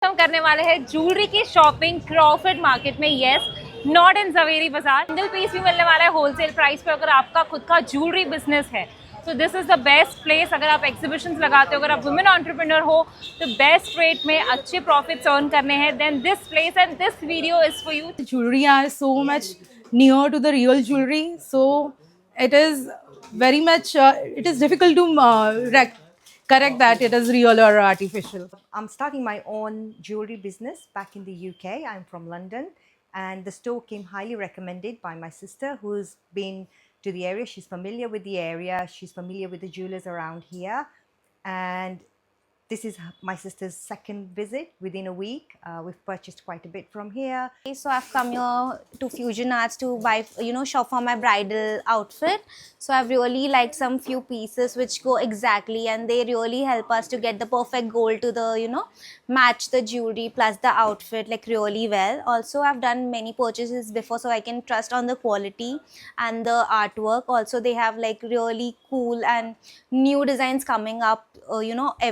हम करने वाले हैं ज्वेलरी की शॉपिंग क्रॉफर्ड मार्केट में। Yes, not in Zaveri Bazaar. Single piece भी मिलने वाला है होलसेल प्राइस पे। अगर आपका खुद का ज्वेलरी बिजनेस है तो this is the best place. अगर आप एग्जीबिशंस लगाते हो, अगर आप वुमेन एंटरप्रेन्योर हो तो बेस्ट रेट में अच्छे प्रॉफिट्स अर्न करने हैं, then this place and this video is for you. Jewelry are so much near to the real jewelry, so it is very much it is difficult to correct that it is real or artificial. I'm starting my own jewelry business back in the UK. I'm from London, and the store came highly recommended by my sister who's been to the area. She's familiar with the area, she's familiar with the jewelers around here, and this is my sister's second visit within a week. We've purchased quite a bit from here. So I've come here to Fusion Arts to buy, shop for my bridal outfit. So I've really liked some few pieces which go exactly, and they really help us to get the perfect gold to the, match the jewelry plus the outfit like really well. Also, I've done many purchases before, so I can trust on the quality and the artwork. Also, they have like really cool and new designs coming up,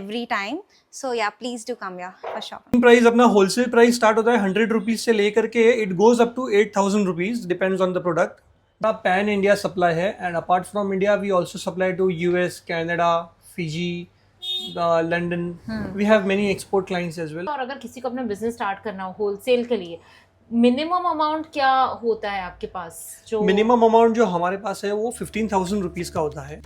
every time. So yeah, please do come here for shopping. Price अपना wholesale price start होता है 100 rupees से लेकर के it goes up to 8,000 rupees, depends on the product. Pan India supply है, and apart from India we also supply to US, Canada, Fiji, London. We have many export clients as well. और अगर किसी को अपना business start करना हो wholesale के लिए, मिनिमम अमाउंट क्या होता है आपके पास? जो मिनिमम अमाउंट जो हमारे पास है वो 15,000 रुपीज का होता है।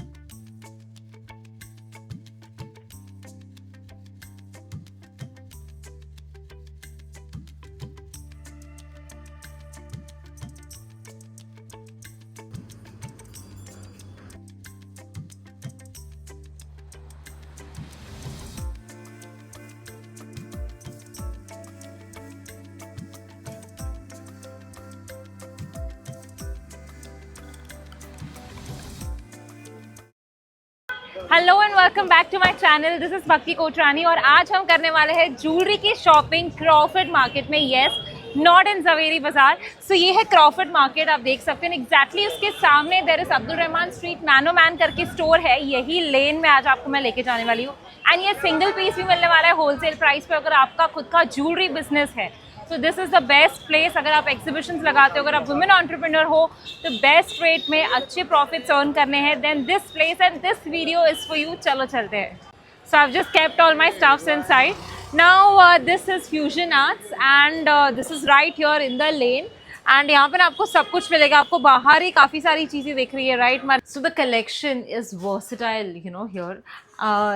Hello and welcome back to my channel. This is Bhakti Kotrani और आज हम करने वाले हैं ज्वेलरी की शॉपिंग क्रॉफर्ड मार्केट में। यस, नॉट इन जवेरी बाजार। सो ये है क्रॉफर्ड मार्केट, आप देख सकते हैं एग्जैक्टली उसके सामने there is Abdul Rahman street nano man करके स्टोर है। यही लेन में आज आपको मैं लेके जाने वाली हूँ। एंड ये सिंगल पीस भी मिलने वाला है होलसेल प्राइस पे। अगर आपका खुद का ज्वेलरी बिजनेस है तो this is the best place. अगर आप एग्जीबिशंस लगाते हो, अगर आप वुमेन एंटरप्रेन्योर हो तो बेस्ट रेट में अच्छे प्रॉफिट्स अर्न करने हैं, then this place and this video is for you. चलो चलते हैं। So I have just kept all my stuffs inside. Now this is fusion arts and this is right here in the lane. And यहाँ पे ना आपको सब कुछ मिलेगा। आपको बाहर ही काफ़ी सारी चीज़ें दिख रही है, right? So the collection is versatile, here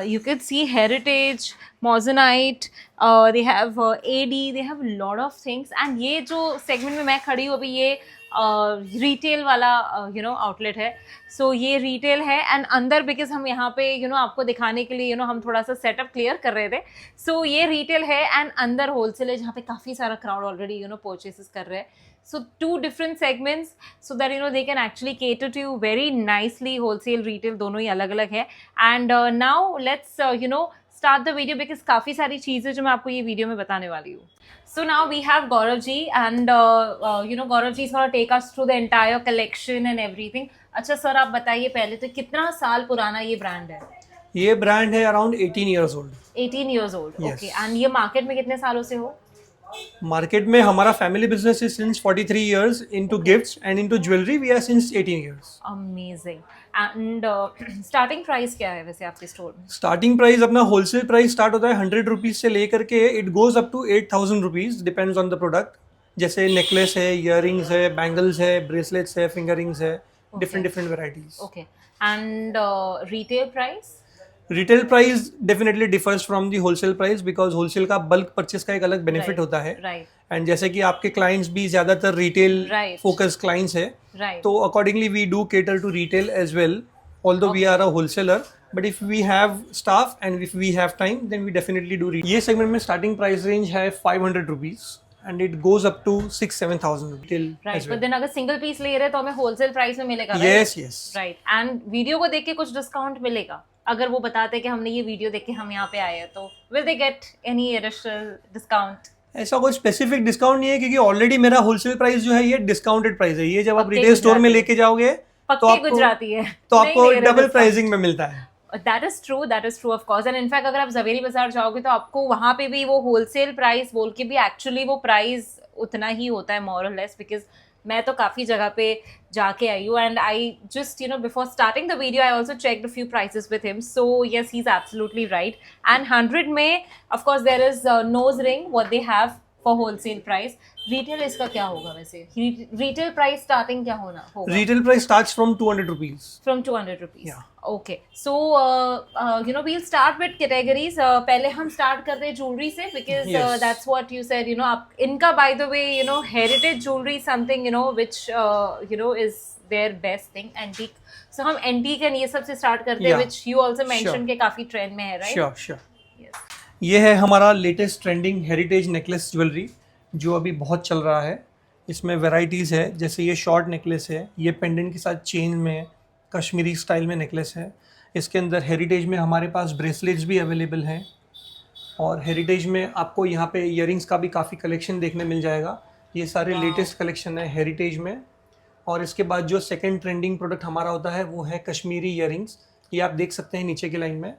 you can see heritage, moissanite, they have AD, they have a lot of things. And ये जो segment में मैं खड़ी हूँ अभी, ये retail वाला outlet है। So ये retail है and अंदर because हम यहाँ पे आपको दिखाने के लिए हम थोड़ा सा setup clear कर रहे थे। So ये retail है and अंदर wholesale है, जहाँ पे काफ़ी सारा crowd already purchases कर रहे हैं। So two different segments so that they can actually cater to you very nicely. Wholesale, retail दोनों ही अलग अलग है। And now let's start the video because काफ़ी सारी चीज़ें जो मैं आपको ये वीडियो में बताने वाली हूँ। So now we have Gaurav ji and Gaurav ji is going to take us through the entire collection and everything. अच्छा सर, आप बताइए पहले तो कितना साल पुराना ये ब्रांड है? ये ब्रांड है around 18 years old। 18 years old, Yes. okay. And ये मार्केट में कितने सालों से हो? मार्केट में हमारा फैमिली बिजनेस है since 43 years into gifts, and into jewelry we are since 18 years। Amazing. And starting price क्या है वैसे आपके स्टोर में? स्टार्टिंग प्राइस अपना होलसेल प्राइस स्टार्ट होता है 100 रुपीज से लेकर के it goes up to 8,000 rupees, depends on the product. जैसे नेकलेस है, इयररिंग्स है, बैंगल्स है, ब्रेसलेट्स है, फिंगर रिंग्स है, different varieties. Okay. And retail price? Retail price definitely differs from the wholesale price because wholesale का bulk purchase का एक अलग बेनिफिट होता है। राइट। एंड जैसे कि आपके क्लाइंट्स भी ज्यादातर रिटेल फोकस क्लाइंट्स है, तो accordingly we do cater to retail as well, although we are a wholesaler, but if we have staff and if we have time then we definitely do retail. ये segment में starting price range है 500 rupees and it goes up to 6,000-7,000 till right, as well. but then अगर single piece ले रहे तो हमें wholesale price में मिलेगा? yes right. एंड वीडियो को देख के कुछ डिस्काउंट मिलेगा? अगर वो बताते कि हमने ये वीडियो देख के हम यहाँ पे आए हैं तो will they get any additional discount? ऐसा कोई स्पेसिफिक डिस्काउंट नहीं है क्योंकि ऑलरेडी मेरा होलसेल प्राइस जो है ये डिस्काउंटेड प्राइस है। ये जब आप रिटेल स्टोर में लेके जाओगे तो आपको गुजराती है तो आपको डबल प्राइसिंग में मिलता है। That is true of course. And in fact अगर आप जवेरी बाजार जाओगे तो आपको वहाँ पे भी वो होलसेल प्राइस बोल के भी एक्चुअली वो प्राइस उतना ही होता है मोर और लेस. बिकॉज मैं तो काफ़ी जगह पे जाके आई हूँ and I just before starting the video I also checked a few prices with him. So yes he is absolutely right. And 100 में of course there is nose ring what they have for wholesale price. Retail इसका क्या होगा वैसे? Retail price starting क्या होगा? Retail price starts from 200 rupees. From 200 rupees. Yeah. Okay. So, we'll start with categories. पहले हम start करते हैं jewelry से because Yes. that's what you said. आप इनका by the way, heritage jewelry is something which is their best thing. Antique. So हम antique and ये सब से start करते हैं, Yeah. which you also mentioned Sure. के काफी trend में है, right? Sure. Yes. ये है हमारा latest trending heritage necklace jewellery जो अभी बहुत चल रहा है. इसमें वैरायटीज़ है, जैसे ये शॉर्ट नेकलेस है, ये पेंडेंट के साथ चेन में कश्मीरी स्टाइल में नेकलेस है. इसके अंदर हेरिटेज में हमारे पास ब्रेसलेट्स भी अवेलेबल हैं और हेरिटेज में आपको यहाँ पे इयरिंग्स का भी काफ़ी कलेक्शन देखने मिल जाएगा. ये सारे लेटेस्ट कलेक्शन है हेरिटेज में. और इसके बाद जो सेकंड ट्रेंडिंग प्रोडक्ट हमारा होता है वो है कश्मीरी इयरिंग्स. ये आप देख सकते हैं नीचे की लाइन में,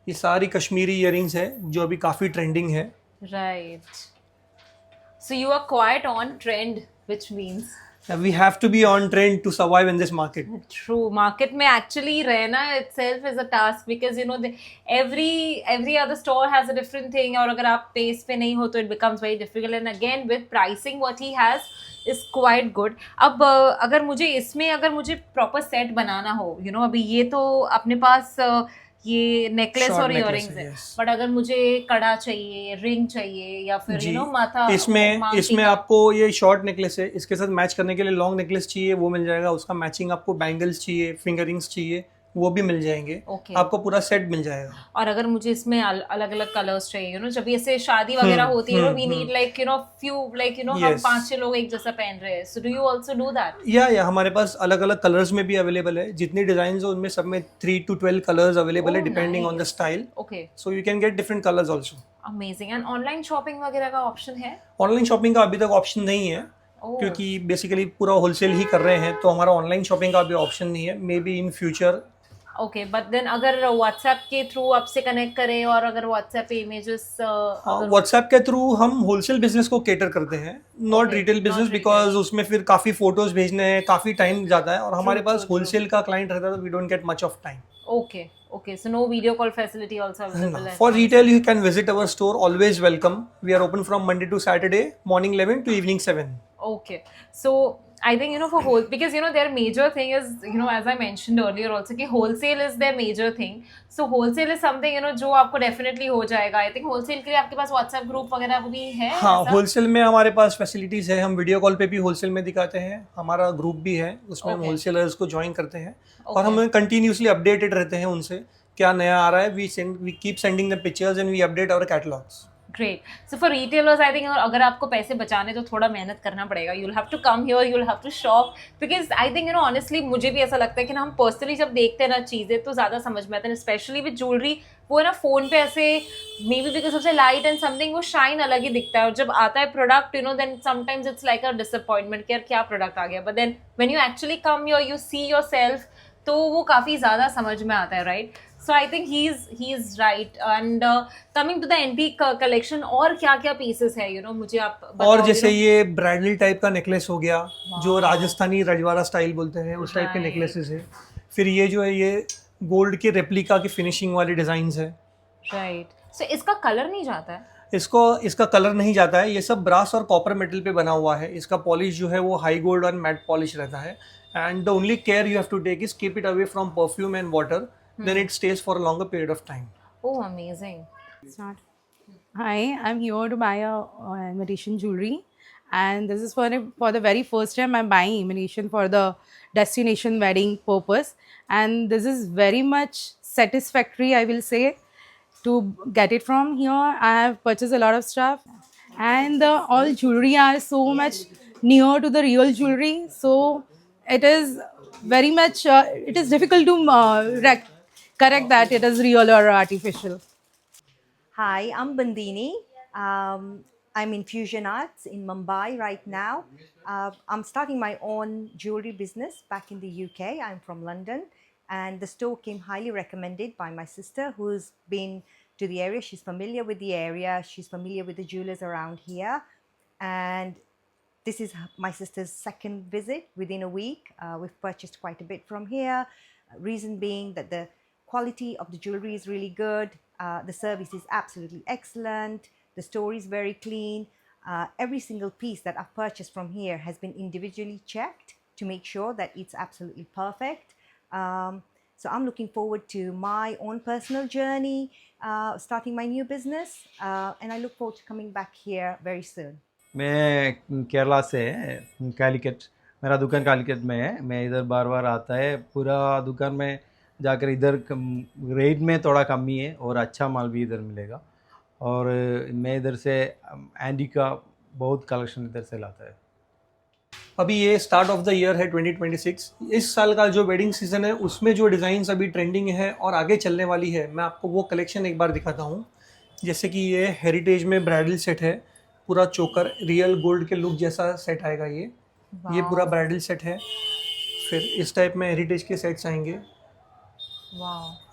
ये सारी कश्मीरी इयरिंग्स है जो अभी काफ़ी ट्रेंडिंग है. Right. So you are quite on trend, which means We have to be on trend to survive in this market. true. Market में actually रहना itself is a task because every other store has a different thing. और अगर आप pace पे नहीं हो तो it becomes very difficult. And again with pricing what he has is quite good. अब अगर मुझे proper set बनाना हो, अभी ये तो अपने पास ये नेकलेस Short और necklace इयरिंग्स है, है. yes. बट अगर मुझे कड़ा चाहिए, रिंग चाहिए या फिर जी. माथा मांग इसमें टीका. आपको ये शॉर्ट नेकलेस है, इसके साथ मैच करने के लिए लॉन्ग नेकलेस चाहिए वो मिल जाएगा. उसका मैचिंग आपको बैंगल्स चाहिए, फिंगरिंग्स चाहिए वो भी मिल जाएंगे. Okay. आपको पूरा सेट मिल जाएगा. और अगर मुझे इसमें अलग अलग कलर्स चाहिए जब ऐसे शादी वगैरह होती है we need like few like हम Yes. 5-6 लोग एक जैसा पहन रहे हैं. So do you also do that? या हमारे पास अलग अलग कलर्स में भी अवेलेबल है. जितनी डिजाइन हो उनमें सब में 3 to 12 कलर्स अवेलेबल है Oh, depending on the nice. Style. Okay, so you can get different colours also. Amazing. And online shopping वगैरह का ऑप्शन है? ऑनलाइन शॉपिंग का अभी तक ऑप्शन नहीं है Oh. क्योंकि बेसिकली पूरा होलसेल ही कर रहे हैं, तो हमारा ऑनलाइन शॉपिंग का भी ऑप्शन नहीं है. Maybe in future. Okay, but then अगर व्हाट्सएप के थ्रू आपसे कनेक्ट करें और अगर व्हाट्सएप पे इमेजेस व्हाट्सएप के थ्रू हम होलसेल बिजनेस को केटर करते हैं, not Okay, retail not business, retail. Because उसमें फिर काफ़ी फोटोज भेजने हैं, काफ़ी टाइम जाता है और हमारे True, पास true, होलसेल का क्लाइंट रहता है तो we don't get much of time. Okay, so no video call facility also available है? For retail you can visit our store, always welcome. We are open from Monday to Saturday morning 11 to evening 7. Okay, so I think for whole because their major thing is as I mentioned earlier also कि wholesale is their major thing. So wholesale is something जो आपको definitely हो जाएगा. I think wholesale के लिए आपके पास WhatsApp group वगैरह भी है? हाँ, ऐसा? होलसेल में हमारे पास फैसिलिटीज़ है. हम वीडियो कॉल पे भी होलसेल में दिखाते हैं. हमारा ग्रुप भी है, उसमें हम Okay. होलसेलर्स को ज्वाइन करते हैं और Okay. हम कंटिन्यूसली अपडेटेड रहते हैं उनसे क्या नया आ रहा है. We keep sending the pictures and we update our catalogues. Great. So for retailers, I think अगर आपको पैसे बचाने तो थोड़ा मेहनत करना पड़ेगा. You'll have to come here, you'll have to shop because I think honestly मुझे भी ऐसा लगता है कि हम पर्सनली जब देखते हैं ना चीज़ें तो ज़्यादा समझ में आता है. स्पेशली विद ज्वेलरी वो है ना फ़ोन पे ऐसे मे बी बिकॉज सबसे लाइट एंड समथिंग वो शाइन अलग ही दिखता है और जब आता है product then sometimes it's like a disappointment कि यार क्या प्रोडक्ट आ गया. But then when you actually come you see yourself तो वो काफ़ी ज़्यादा समझ में आता है, right? So I think he is right. And coming to the antique collection, और क्या क्या pieces है मुझे आप बताओ. और जैसे ये ब्राइडल टाइप का नेकलेस हो गया जो राजस्थानी रजवाड़ा स्टाइल बोलते हैं, उस टाइप के Right. नेकलेसेस है. फिर ये जो है ये गोल्ड के रेप्लिका की फिनिशिंग वाली डिजाइन्स है. राइट. सो इसका कलर नहीं जाता है? इसका कलर नहीं जाता है. ये सब ब्रास और कॉपर मेटल पे बना हुआ है. इसका पॉलिश जो है वो हाई गोल्ड और मैट पॉलिश रहता है. And the only care you have to take is keep it away from perfume and water, then it stays for a longer period of time. Oh, amazing. Start. Hi, I'm here to buy a imitation jewelry, and this is for the very first time I'm buying imitation for the destination wedding purpose, and this is very much satisfactory, I will say, to get it from here. I have purchased a lot of stuff, and all jewelry are so much near to the real jewelry, so it is very much it is difficult to correct that it is real or artificial. Hi, I'm Bandini. I'm in Fusion Arts in Mumbai right now. I'm starting my own jewelry business back in the UK. I'm from London. and the store came highly recommended by my sister, who's been to the area. She's familiar with the area. She's familiar with the jewelers around here, and this is my sister's second visit within a week. We've purchased quite a bit from here. Reason being that the quality of the jewelry is really good. The service is absolutely excellent. The store is very clean. Every single piece that I've purchased from here has been individually checked to make sure that it's absolutely perfect. So I'm looking forward to my own personal journey, starting my new business, and I look forward to coming back here very soon. मैं केरला से कैलिकट, मेरा दुकान कैलिकट में है. मैं इधर बार बार आता है. पूरा दुकान में जाकर इधर रेट में थोड़ा कमी है और अच्छा माल भी इधर मिलेगा. और मैं इधर से एंडी का बहुत कलेक्शन इधर से लाता है. अभी ये स्टार्ट ऑफ द ईयर है 2026. इस साल का जो वेडिंग सीजन है उसमें जो डिज़ाइंस अभी ट्रेंडिंग है और आगे चलने वाली है, मैं आपको वो कलेक्शन एक बार दिखाता हूँ. जैसे कि ये हेरिटेज में ब्राइडल सेट है, पूरा चोकर रियल गोल्ड के लुक जैसा सेट आएगा. ये पूरा ब्राइडल सेट है. फिर इस टाइप में हेरिटेज के सेट्स आएंगे.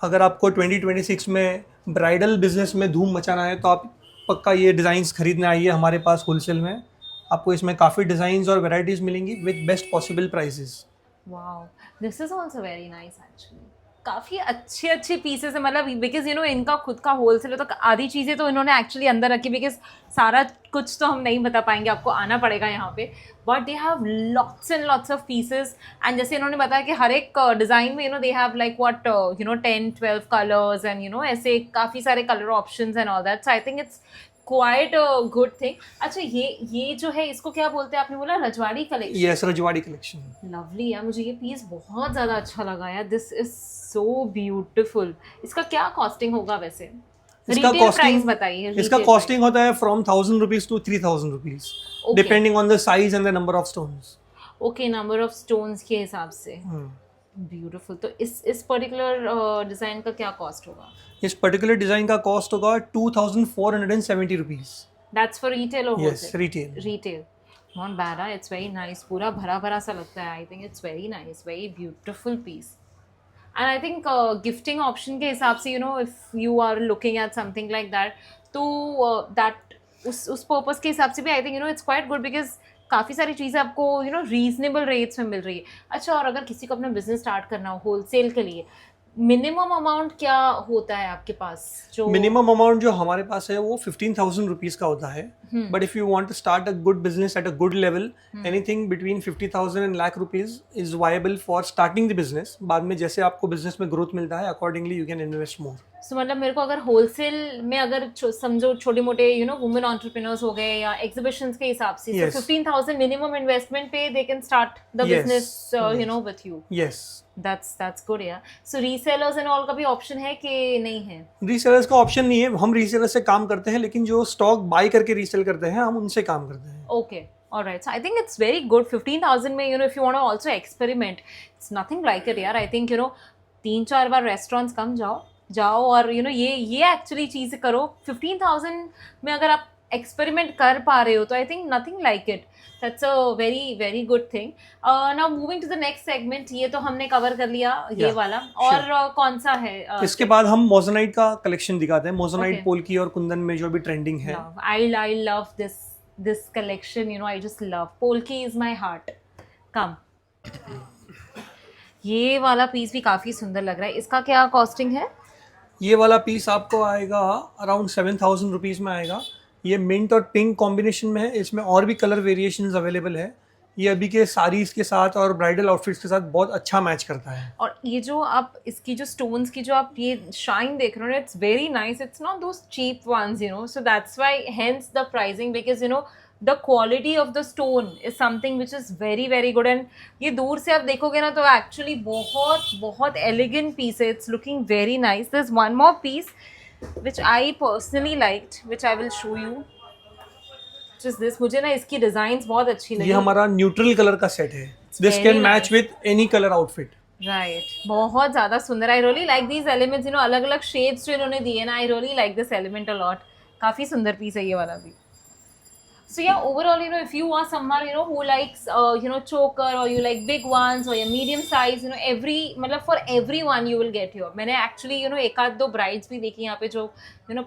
अगर आपको 2026 में ब्राइडल बिजनेस में धूम मचाना है तो आप पक्का ये डिज़ाइंस खरीदने आइए हमारे पास होलसेल में. आपको इसमें काफ़ी डिज़ाइंस और वैरायटीज़ मिलेंगी with best possible prices. Wow, this is also very nice actually. काफ़ी अच्छे पीसेस है, मतलब बिकॉज इनका खुद का होलसेल है तो आधी चीज़ें तो इन्होंने एक्चुअली अंदर रखी, बिकॉज सारा कुछ तो हम नहीं बता पाएंगे, आपको आना पड़ेगा यहाँ पे. But they have lots and lots of pieces. And जैसे इन्होंने बताया कि हर एक डिज़ाइन में they have like what 10-12 colours and ऐसे काफ़ी सारे colour options and all that. So I think it's quite a good thing. अच्छा, ये जो है इसको क्या बोलते हैं, आपने बोला रजवाड़ी कलेक्शन? यस, रजवाड़ी कलेक्शन. लवली यार, मुझे ये पीस बहुत ज़्यादा अच्छा लगा यार. This is so beautiful. इसका क्या कॉस्टिंग होगा वैसे? इसका प्राइस बताइए. इसका कॉस्टिंग होता है from 1000 rupees to 3000 rupees, depending on the size and the number of stones. Okay, number of stones के हिसाब से. ब्यूटीफुल. तो इस पर्टिकुलर डिज़ाइन का क्या कॉस्ट होगा? इस पर्टिकुलर डिज़ाइन का कॉस्ट होगा 2470 रुपीज. दैट्स फॉर रिटेल और yes, retail. Retail. Not bad. It's very nice. पूरा भरा सा लगता है. I think it's very nice, very beautiful piece. And I think gifting option के हिसाब से if you are looking at something like that, तो दैट उस पर्पज़ के हिसाब से भी I think it's quite good, because काफ़ी सारी चीज़ें आपको रीजनेबल रेट्स में मिल रही है. अच्छा, और अगर किसी को अपना बिजनेस स्टार्ट करना हो होलसेल के लिए, मिनिमम अमाउंट क्या होता है आपके पास? जो मिनिमम अमाउंट जो हमारे पास है वो 15,000 रुपीज का होता है. But if you want to start a good business at a good level, anything between 50,000 and lakh rupees is viable for starting the business. बाद में जैसे आपको बिजनेस में ग्रोथ मिलता है, accordingly you can invest more. So मतलब मेरे को अगर होलसेल में अगर समझो छोटे मोटे वुमेन एंटरप्रेन्योर्स हो गए या एग्जीबिशंस के हिसाब से, Yes. 15,000 मिनिमम इन्वेस्टमेंट पे they can start the Yes. Business with you. Yes, that's good यार. सो रीसेलर्स एंड ऑल का भी ऑप्शन है कि नहीं है? रीसेलर्स का ऑप्शन नहीं है. हम रीसेलर से काम करते हैं, लेकिन जो स्टॉक बाय करके रीसेल करते हैं हम उनसे काम करते हैं. Okay, all right. So I think it's very good. 15,000 में if you want to also experiment, it's nothing like it यार. I think 3-4 बार रेस्टोरेंट्स कम जाओ और ये एक्चुअली चीज़ करो. 15,000 में अगर आप एक्सपेरिमेंट कर पा रहे हो तो I think nothing like it. That's a very very good thing. Now moving to the next segment. ये तो हमने कवर कर लिया ये वाला. और कौन सा है? इसके बाद हम मोजोनाइट का कलेक्शन दिखाते हैं. मोजोनाइट Okay. पोल्की और कुंदन में जो भी ट्रेंडिंग है. I love this collection. I just love. Polki is my heart. Come. ये वाला पीस भी काफ़ी सुंदर लग रहा है. इसका क्या कॉस्टिंग है? ये वाला पीस आपको आएगा अराउंड 7,000 रुपीज़ में आएगा. ये मिंट और पिंक कॉम्बिनेशन में है. इसमें और भी कलर वेरिएशंस अवेलेबल है. ये अभी के साड़ीज़ के साथ और ब्राइडल आउटफिट्स के साथ बहुत अच्छा मैच करता है. और ये जो आप इसकी जो स्टोन्स की जो आप ये शाइन देख रहे हो, it's very nice. It's not those cheap ones, so that's why hence the pricing, because the quality of the stone is something which is very very good. and ये दूर से आप देखोगे ना तो actually बहुत elegant piece है. It's looking very nice. There's one more piece which I personally liked, which I will show you. Which is this. मुझे ना इसकी डिजाइन्स बहुत अच्छी लगी. ये हमारा न्यूट्रल कलर का सेट है. This can match with any color outfit. Right. बहुत ज़्यादा सुंदर. I really like these elements. अलग अलग shades जो इन्होंने दिए ना, I really like this element a lot. काफ़ी सुंदर पीस है ये वाला भी. So yeah, overall, if you are someone, who likes, choker, or you like big ones, or your medium size, मतलब for everyone you will get here. मैंने actually, एक आध दो brides भी देखी यहाँ पे जो,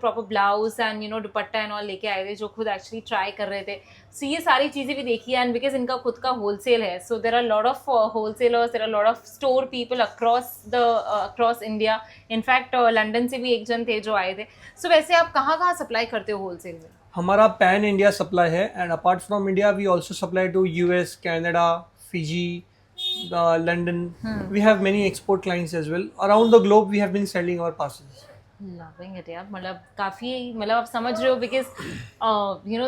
proper blouse and, dupatta and all लेके आए थे, जो खुद actually try कर रहे थे. So ये सारी चीज़ें भी देखी है, and because इनका खुद का wholesale है, so there are a lot of wholesalers, there are a lot of store people across India. In fact, London से भी एक जन थे जो आए थे. So वैसे आप कहाँ supply करते हो wholesale में? हमारा पैन इंडिया सप्लाई है and apart from India we also supply to US, Canada, Fiji, London. We have many export clients as well around the globe. We have been selling our passes. Loving it यार. मतलब काफ़ी, मतलब आप समझ रहे हो, because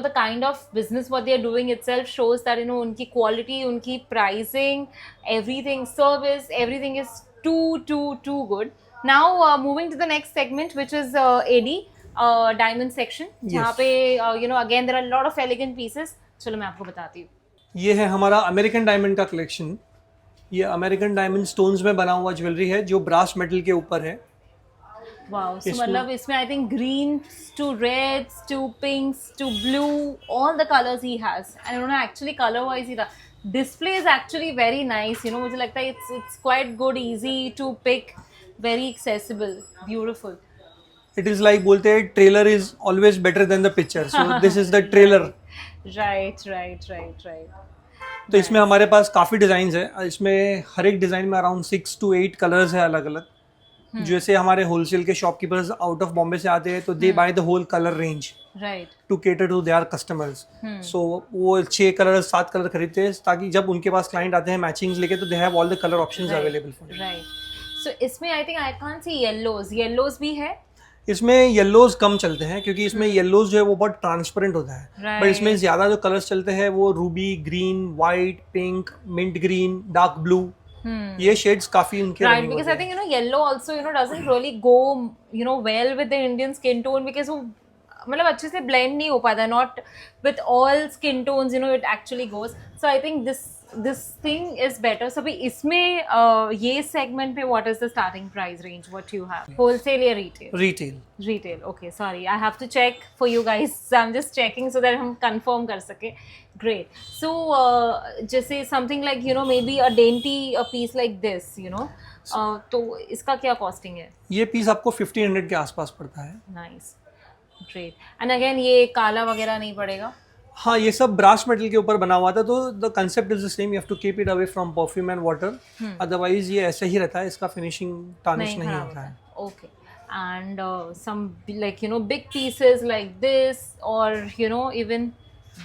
the kind of business what they are doing itself shows that उनकी quality, उनकी pricing, everything, service, everything is too good. Now moving to the next segment which is AD diamond section, जहाँ पे again there are lot of elegant pieces. चलो मैं आपको बताती हूँ. ये है हमारा अमेरिकन डायमंड का कलेक्शन. ये अमेरिकन डायमंड स्टोन्स में बना हुआ ज्वेलरी है जो ब्रास मेटल के ऊपर है. Wow, so मतलब इसमें I think greens to reds to pinks to blue, all the colors he has, and actually color wise he display is actually very nice. मुझे लगता है it's quite good, easy to pick, very accessible, beautiful. It is like बोलते हैं trailer is always better than the picture. So this is the trailer. Right. तो इसमें हमारे पास काफ़ी designs है. इसमें हर एक डिज़ाइन में अराउंड 6 to 8 कलर्स है अलग अलग. जैसे हमारे होलसेल के शॉपकीपर्स आउट ऑफ बॉम्बे से आते हैं तो they buy the whole colour range to cater to their customers. So वो 6 कलर 7 कलर खरीदते हैं ताकि जब उनके पास क्लाइंट आते हैं मैचिंग्स लेके तो they have all the colour options available for. Right. So इसमें I think I can't see yellows भी है. इसमें येलोज कम चलते हैं क्योंकि इसमें येलोज जो है वो बहुत ट्रांसपेरेंट होता है. बट इसमें ज्यादा जो कलर्स चलते हैं वो ruby green, white, pink, mint green, dark blue. ये शेड्स काफी उनके right, because I think yellow also doesn't really go well with the Indian skin tone, because वो मतलब अच्छे से blend नहीं हो पाता. Not with all skin tones it actually goes. So I think this thing is better. So भाई इसमें ये segment पे what is the starting price range what you have? Wholesale या retail? Retail. Okay, sorry, I have to check for you guys. So I'm just checking so that हम confirm कर सके. Great. So जैसे something like maybe a dainty a piece like this तो इसका क्या costing है? ये पीस आपको 1500 के आसपास पड़ता है. Nice. Great. And again ये काला वगैरह नहीं पड़ेगा? हाँ, ये सब ब्रास मेटल के ऊपर बना हुआ था तो the concept is the same. You have to keep it away from perfume and water. Otherwise ये ऐसे ही रहता है, इसका फिनिशिंग टार्निश नहीं होता है. Okay. And some like big pieces like this और इवन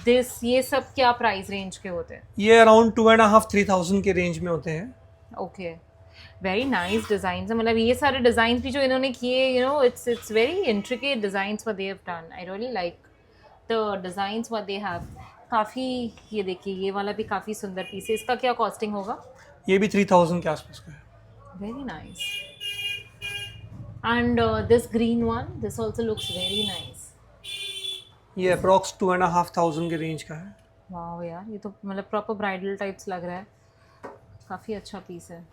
दिस, ये सब क्या प्राइस रेंज के होते हैं? ये अराउंड 2,500-3,000 के रेंज में होते हैं. ओके. Very nice design. मतलब ये सारे डिजाइन भी जो इन्होंने किए it's very intricate designs what they have done. I really like the designs what they have. काफ़ी, ये देखिए ये वाला भी काफ़ी सुंदर पीस है. इसका क्या कॉस्टिंग होगा? ये भी 3,000 के आसपास का है. Very nice. And this green one, this also looks very nice. ये अप्रॉक्स 2,500 के रेंज का है. वाह यार, ये तो मतलब प्रॉपर ब्राइडल टाइप्स लग रहा है. काफ़ी अच्छा पीस है.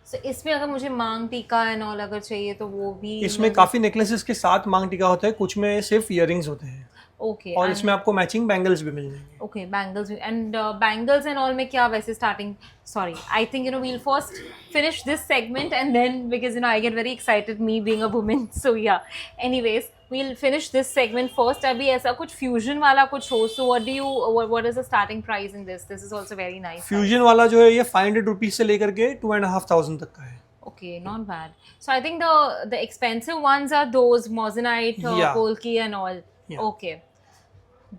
So, इसमें अगर मुझे मांग टीका एंड ऑल अगर चाहिए तो वो भी इसमें काफी नेकलेसेस के साथ मांग टीका होता है, कुछ में सिर्फ इयररिंग्स होते हैं. ओके. और इसमें आपको मैचिंग बैंगल्स भी मिल जाएंगे. Okay, bangles and bangles and all में क्या वैसे starting? Sorry, I think we'll first finish this segment and then because I get very excited me being a woman. So yeah, anyways we'll finish this segment first. अभी ऐसा कुछ fusion वाला कुछ हो, so what is the starting price in this? This is also very nice. Fusion वाला जो है ये 500 रुपीज से लेकर के 2,500 तक का है. Okay, not bad. So I think the expensive ones are those moissanite, polki and all. Yeah. Okay,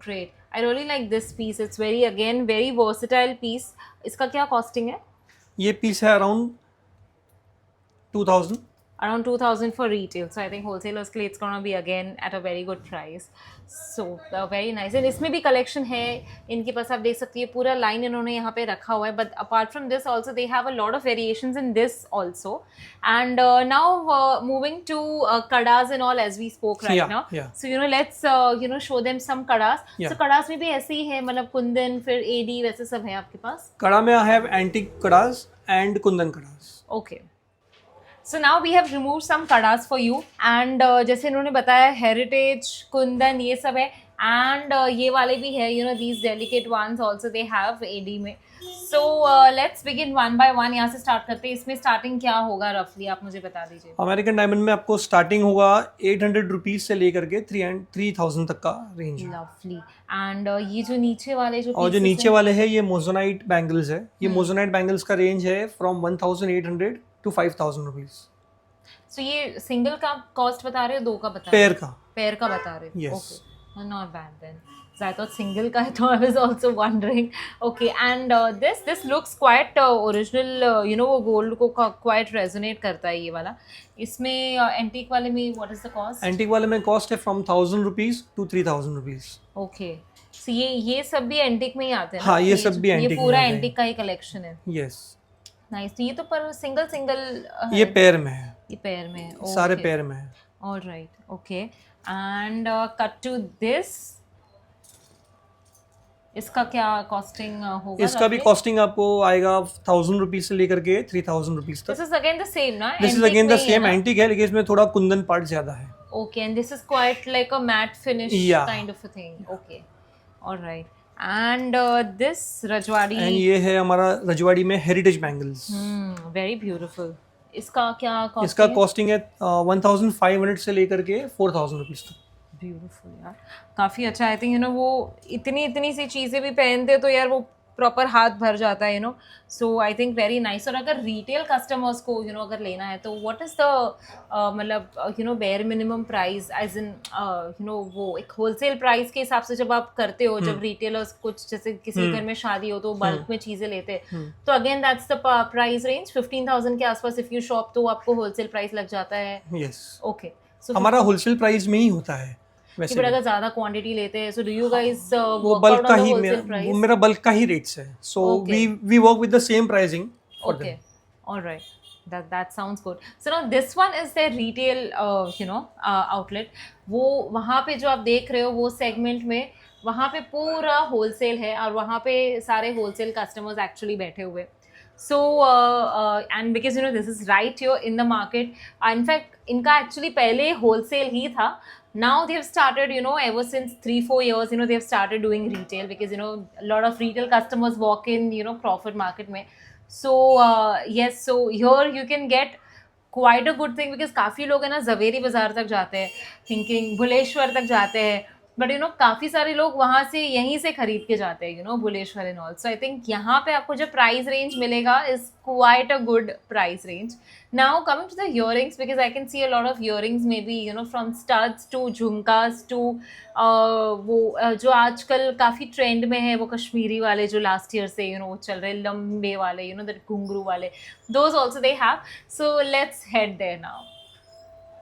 great. I really like this piece. It's very versatile piece. इसका क्या costing है? ये पीस है around 2,000. Around 2,000 for retail. So I think wholesalers के लिए it's gonna be again at a very good price. So very nice. And इसमें भी collection है इनके पास. आप देख सकती है पूरा line इन्होंने यहाँ पे रखा हुआ है. But apart from this also they have a lot of variations in this also. And now moving to kadas and all as we spoke right now. Yeah. So let's show them some kadas. Yeah. So kadas में भी ऐसे ही है, मतलब कुंदन फिर AD वैसे सब है आपके पास? कड़ा में आई हैव एंटीक कड़ास एंड कुंदन कड़ास. Okay. So now we have removed some kadas for you and जैसे इन्होंने बताया heritage, कुंदन ये सब है and ये वाले भी है, you know, these delicate ones also they have AD में. So let's begin one by one. यहाँ से start करते हैं. इसमें starting क्या होगा roughly आप मुझे बता दीजिए. अमेरिकन डायमंड में आपको स्टार्टिंग होगा 800 रुपीज से लेकर के 3000 तक का रेंज है. Lovely. And ये जो नीचे वाले जो और जो pieces नीचे हैं, वाले है ये मोजोनाइट बैंगल्स है. ये मोजोनाइट बैंगल्स का रेंज है फ्रॉम 1800 to 5000 रुपीज. so ये सिंगल का कॉस्ट बता रहे हो, दो का बता रहे पेयर हो? का. पेयर का बता रहे हो. Yes. Okay. Not bad then. So I thought single का है, तो I was also wondering. Okay, and this looks quite original. You know वो gold को quite resonate करता है ये वाला. इसमें antique वाले में what is the cost? Antique वाले में कॉस्ट है from 1000 rupees to 3000 rupees. Okay. So ये सब भी एंटिक में ही आते हैं ना? हाँ, ये सब भी ये antique में पूरा आते हैं. एंटिक का ही कलेक्शन है. यस. नाइस. तो ये तो पर सिंगल ये पेयर में है. ये पेयर में है. सारे Okay. पेयर में है. All right. Okay. And cut to this. इसका क्या कॉस्टिंग होगा? इसका भी कॉस्टिंग आपको आएगा 1000 रुपीज से लेकर के 3000 रुपीज तक. This is again the same ना? This is again the same antique है, लेकिन इसमें थोड़ा कुंदन पार्ट ज्यादा है. Okay, and this is quite like a matte finish Yeah. kind of a thing. Okay. All right. And this Rajwadi. And ये है हमारा रजवाड़ी में हेरिटेज बैंगल्स. Very beautiful. इसका क्या कॉस्ट? इसका कॉस्टिंग है 1500 से लेकर के 4000 रुपीज तक. ब्यूटीफुल यार, काफ़ी अच्छा. आई थिंक यू नो वो इतनी सी चीज़ें भी पहनते तो यार वो प्रॉपर हाथ भर जाता है, you know. So I think very nice. और अगर रिटेल कस्टमर्स को यू नो अगर लेना है तो व्हाट इज़ द मतलब you know bare minimum price as in you know वो एक होलसेल प्राइस के हिसाब से जब आप करते हो, जब रिटेलर्स कुछ जैसे किसी घर में शादी हो तो बल्क में चीज़ें लेते हैं, तो again that's the price range 15,000 के आसपास इफ़ यू शॉप, तो आपको होलसेल प्राइस लग जाता है. यस. ओके. सो हमारा होलसेल प्राइस में ही होता है वैसे. बट अगर ज्यादा क्वांटिटी लेते हैं, सो डू यू गाइस वो बल्क का ही मेरा बल्क का ही रेट्स है. So we work with the same pricing for okay. Them. Alright. that sounds good. So now this one is their retail you know outlet. वो वहाँ पे जो आप देख रहे हो वो सेगमेंट में वहाँ पे पूरा होलसेल है और वहाँ पे सारे होलसेल कस्टमर्स एक्चुअली बैठे हुए. So and because you know this is right here in the market. In fact इनका एक्चुअली पहले होलसेल ही था. Now they have started, you know, ever since 3-4 years, you know, they have started doing retail because, you know, a lot of retail customers walk in, you know, Crawford Market में. So, yes, so here you can get quite a good thing because काफ़ी लोग है ना ज़वेरी बाज़ार तक जाते हैं, thinking Bhuleshwar तक जाते हैं, बट यू नो काफ़ी सारे लोग वहाँ से यहीं से खरीद के जाते हैं, you know, Bhuleshwar and all. So I think यहाँ पे आपको जो प्राइस रेंज मिलेगा is quite a good price range. Now coming to the earrings, because I can see a lot of earrings maybe you know from studs to झुमकास to वो जो आजकल काफ़ी ट्रेंड में है वो कश्मीरी वाले जो लास्ट ईयर से यू नो चल रहे लंबे वाले, यू नो दैट घुंघरू वाले, those also they have. So let's head there now.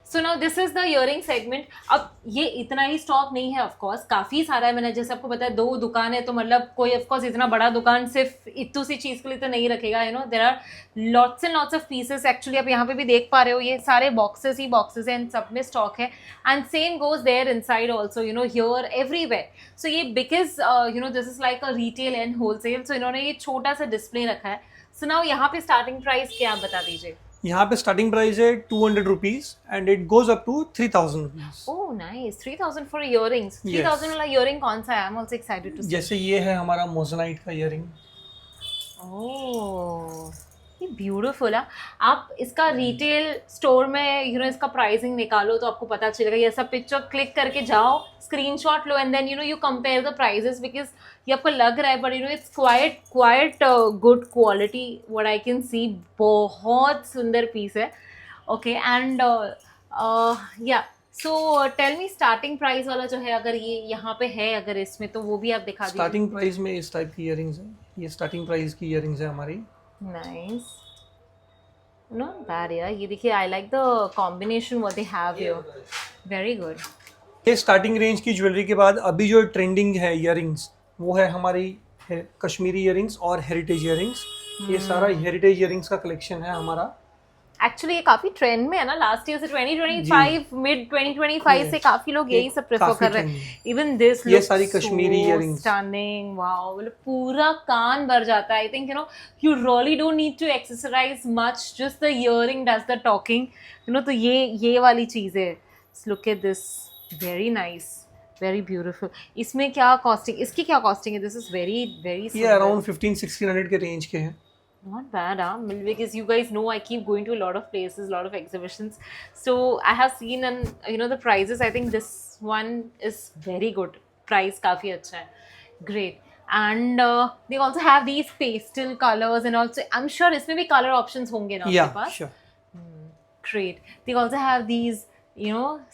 So now this is the earring segment. अब ये इतना ही स्टॉक नहीं है, ऑफकोर्स काफ़ी सारा है. मैंने जैसे आपको बताया 2 दुकान है, तो मतलब कोई ऑफकोर्स इतना बड़ा दुकान सिर्फ इतू सी चीज़ के लिए तो नहीं रखेगा, you know. There are lots and lots of pieces. Actually आप यहाँ पे भी देख पा रहे हो ये सारे बॉक्सेस ही बॉक्सेस हैं, सब में स्टॉक है. And same goes there inside also, you know, here everywhere. So ये because you know this is like a retail and wholesale, so इन्होंने ये छोटा सा डिस्प्ले रखा है. सो नाउ यहाँ पे स्टार्टिंग प्राइस क्या आप बता दीजिए. यहाँ पे स्टार्टिंग प्राइस है 200 rupees and it goes up to 3000 rupees. Oh nice. 3000 for earrings. 3000 वाला इयरिंग कौन सा है? I am also excited to see. जैसे ये है हमारा मोजोनाइट का इयरिंग. ओह ये ब्यूटीफुल है. आप इसका रिटेल स्टोर में यू नो इसका प्राइसिंग निकालो तो आपको पता चलेगा. ये सब पिक्चर क्लिक करके जाओ, स्क्रीनशॉट लो and then you know you compare the prices, because ये आपको लग रहा है but you know it's quite good quality what I can see. बहुत सुंदर पीस है. Okay. And yeah so tell me starting price वाला जो है अगर ये यहाँ पे है अगर इसमें तो वो भी आप दिखा दीजिए. स्टार्टिंग प्राइस में इस टाइप की इयरिंग्स है. ये स्टार्टिंग प्राइस की इयरिंग्स है हमारी. नाइस. Not bad यार. ये देखिए I like the combination what they have here. Very good. ये स्टार्टिंग रेंज की ज्वेलरी के बाद अभी जो ट्रेंडिंग है इयरिंग्स वो है हमारी कश्मीरी इयरिंग्स और हेरिटेज इयरिंग्स. ये सारा हेरिटेज इयरिंग्स का कलेक्शन है हमारा. एक्चुअली ये काफी ट्रेंड में है ना, लास्ट ईयर से 2025 मिड 2025 से काफी लोग यही सब प्रेफर कर रहे हैं. इवन दिस ये सारी कश्मीरी इयररिंग्स स्टनिंग, वाओ, मतलब पूरा कान भर जाता है. I think you really don't need to accessorise much, just the earring does the talking, तो ये वाली चीज है. Look at this, very nice, very beautiful. इसमें क्या कॉस्टिंग, इसकी क्या कॉस्टिंग है? दिस इज वेरी वेरी, ये अराउंड 1500-1600 के रेंज के हैं. Not bad, because you guys know I keep going to a lot of places, a lot of exhibitions. So I have seen, and the prices. I think this one is very good. Price काफी अच्छा है. Great. And they also have these pastel colors, and also I'm sure इसमें भी color options होंगे ना आपके पास. Sure. Great. They also have these,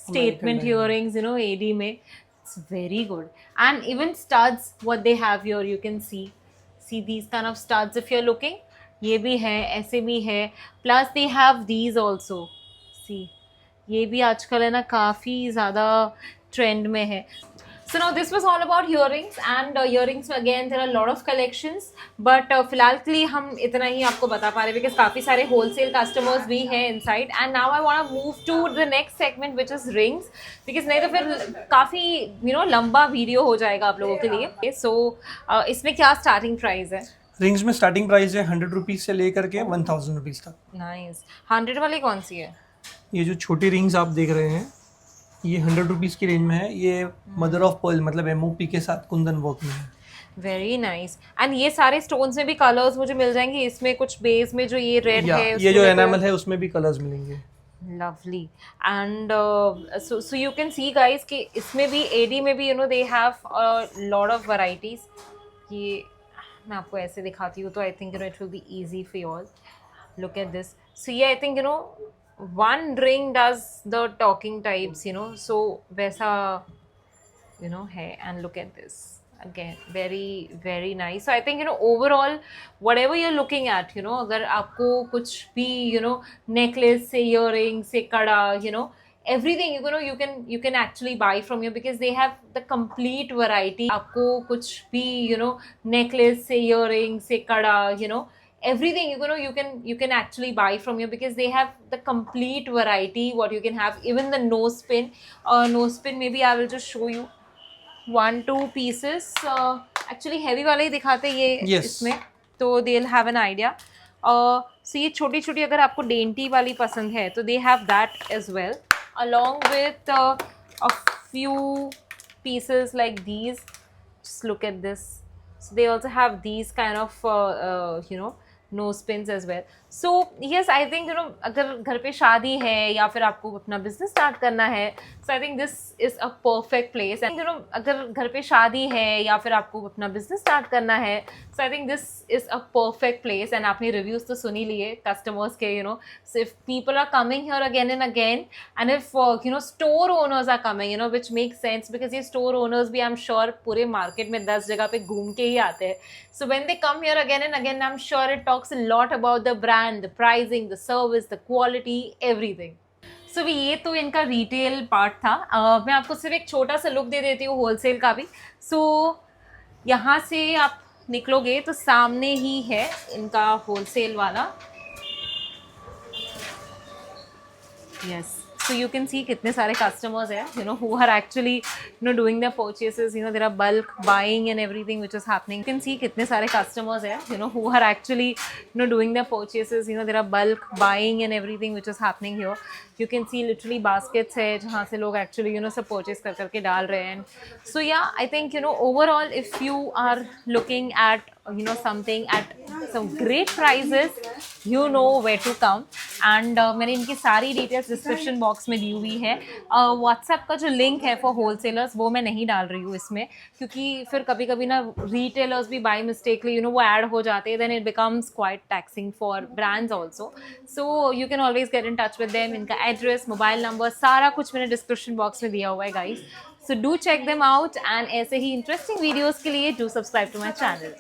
statement earrings, AD में. It's very good. And even studs, what they have here, you can see these kind of studs if you're looking. ये भी है, ऐसे भी है. Plus they have these also. See, ये भी आजकल है ना काफ़ी ज़्यादा ट्रेंड में है. So now this was all about earrings, and earrings में again there are lot of collections, but फिलहाल के लिए हम इतना ही आपको बता पा रहे हैं बिकॉज काफ़ी सारे होलसेल कस्टमर्स भी हैं inside. And now I want to move to the next segment which is rings, because नहीं तो फिर काफ़ी लंबा वीडियो हो जाएगा आप लोगों के लिए. सो इसमें क्या स्टार्टिंग प्राइस है? रिंग्स में स्टार्टिंग प्राइस है 100 रुपीज से लेकर के 1000 रुपीज तक. नाइस. 100 वाली कौन सी है? ये जो छोटी रिंग्स आप देख रहे हैं ये 100 रुपीज की रेंज में है. ये मदर ऑफ पर्ल मतलब MOP के साथ कुंदन वर्क में है. Very nice. एंड ये सारे स्टोन्स में भी कलर्स मुझे मिल जाएंगे. इसमें कुछ बेस में जो ये रेड है, ये जो एनामल है उसमें भी कलर्स मिलेंगे. Lovely. And so you can see guys कि इसमें भी AD में भी they have a lot of varieties. ये मैं आपको ऐसे दिखाती हूँ तो I think it will be easy for you all. Look at this. So ये I think one ring does the talking types, so वैसा है. And look at this again, very very nice. So I think overall whatever you're looking at, अगर आपको कुछ भी necklace से earring से कड़ा, everything you can actually buy from here because they have the complete variety. आपको कुछ भी necklace से earring से कड़ा, everything you can actually buy from here because they have the complete variety what you can have. Even the nose pin maybe I will just show you 1-2 pieces. Actually heavy वाले ही दिखाते हैं ये. Yes. इसमें तो they'll have an idea. So ये छोटी छोटी अगर आपको डेंटी वाली पसंद है तो they have that as well, along with a few pieces like these. Just look at this. So they also have these kind of nose pins as well. So yes, I think अगर घर पे शादी है या फिर आपको अपना business start करना है, so I think this is a perfect place. And अगर घर पे शादी है या फिर आपको अपना बिजनेस स्टार्ट करना है, so I think this is a perfect place. And आपने रिव्यूज तो सुन ही लिए कस्टमर्स के. So if people are coming here again and again, and if store owners are coming, which makes sense because ये store owners भी I'm sure पूरे market में 10 जगह पे घूम के ही आते हैं. So when they come here again and again, I'm sure it talks a lot about the brand, the pricing, the service, the quality, everything. So ये तो इनका रिटेल पार्ट था. मैं आपको सिर्फ एक छोटा सा लुक दे देती हूँ होलसेल का भी. So यहाँ से आप निकलोगे तो सामने ही है इनका होलसेल वाला. Yes. So you can see कितने सारे customers हैं, who are actually, doing their purchases. There are bulk buying and everything which is happening. You can see कितने सारे customers हैं, who are actually, doing their purchases. There are bulk buying and everything which is happening here. You can see literally baskets है जहाँ से लोग actually, सब purchase कर करके डाल रहे हैं. So yeah, I think, overall, if you are looking at something at some great prices, you know where to come. And मैंने इनकी सारी डिटेल्स डिस्क्रिप्शन बॉक्स में दी हुई है. व्हाट्सएप का जो लिंक है फॉर होलसेलर्स वो मैं नहीं डाल रही हूँ इसमें, क्योंकि फिर कभी कभी ना रिटेलर्स भी बाय मिस्टेकली वो ऐड हो जाते हैं. Then it becomes quite taxing for brands also. So you can always get in touch with them. इनका एड्रेस, मोबाइल नंबर, सारा कुछ मैंने डिस्क्रिप्शन बॉक्स में दिया हुआ है guys. So do check them out, and ऐसे ही इंटरेस्टिंग वीडियोज़ के लिए do subscribe to my channel.